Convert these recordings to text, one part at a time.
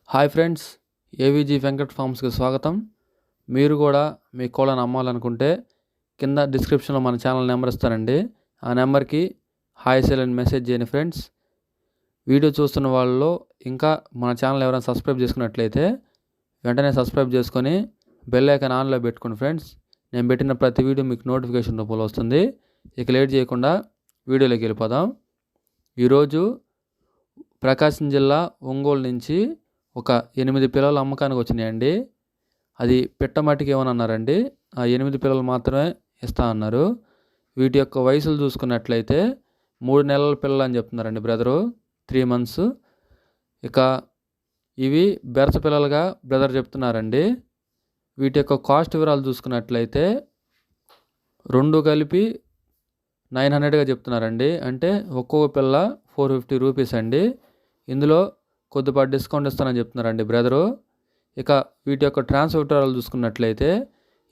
Hi friends, AVG Venkat ఫార్మ్స్కి స్వాగతం. మీరు కూడా మీ కోళ్ళను అమ్మాలనుకుంటే కింద డిస్క్రిప్షన్లో మన ఛానల్ నెంబర్ ఇస్తానండి. ఆ నెంబర్కి హాయ్ సేల్ అని మెసేజ్ చేయండి ఫ్రెండ్స్. వీడియో చూస్తున్న వాళ్ళలో ఇంకా మన ఛానల్ ఎవరైనా సబ్స్క్రైబ్ చేసుకున్నట్లయితే వెంటనే సబ్స్క్రైబ్ చేసుకొని బెల్ ఐకాన్ ఆన్లో పెట్టుకోండి ఫ్రెండ్స్. నేను పెట్టిన ప్రతి వీడియో మీకు నోటిఫికేషన్ రూపంలో వస్తుంది. ఇక లేట్ చేయకుండా వీడియోలోకి వెళ్ళిపోదాం. ఈరోజు ప్రకాశం జిల్లా ఒంగోలు నుంచి ఒక 8 పిల్లలు అమ్మకానికి వచ్చినాయండి. అది పిట్టమట్టికి ఏమన్నారండి, ఆ 8 పిల్లలు మాత్రమే ఇస్తా అన్నారు. వీటి యొక్క వయసులు చూసుకున్నట్లయితే 3 నెలల పిల్లలు అని చెప్తున్నారండి బ్రదరు, 3 months. ఇక ఇవి బెరస పిల్లలుగా బ్రదర్ చెప్తున్నారండి. వీటి యొక్క కాస్ట్ వివరాలు చూసుకున్నట్లయితే 2 కలిపి 900గా చెప్తున్నారండి. అంటే ఒక్కొక్క పిల్ల 450 రూపీస్ అండి. ఇందులో కొద్దిపాటి డిస్కౌంట్ ఇస్తానని చెప్తున్నారండి బ్రదరు. ఇక వీటి యొక్క ట్రాన్స్పోర్ట్ వివరాలు చూసుకున్నట్లయితే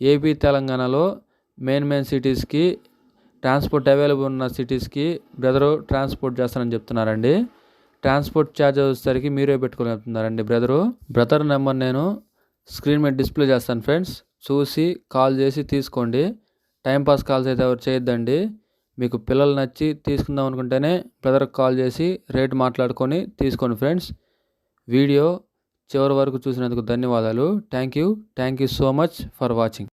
ఏపీ తెలంగాణలో మెయిన్ సిటీస్కి ట్రాన్స్పోర్ట్ అవైలబుల్ ఉన్న సిటీస్కి బ్రదరు ట్రాన్స్పోర్ట్ చేస్తానని చెప్తున్నారండి. ట్రాన్స్పోర్ట్ ఛార్జ్ వచ్చేసరికి మీరే పెట్టుకొని చెప్తున్నారండి బ్రదరు. బ్రదర్ నెంబర్ నేను స్క్రీన్ మీద డిస్ప్లే చేస్తాను ఫ్రెండ్స్, చూసి కాల్ చేసి తీసుకోండి. టైంపాస్ కాల్స్ అయితే ఎవరు చేయొద్దండి. మీకు పిల్లలు నచ్చి తీసుకుందాం అనుకుంటేనే బ్రదర్కి కాల్ చేసి రేట్ మాట్లాడుకొని తీసుకోండి ఫ్రెండ్స్. వీడియో చివరి వరకు చూసినందుకు ధన్యవాదాలు. Thank you so much for watching.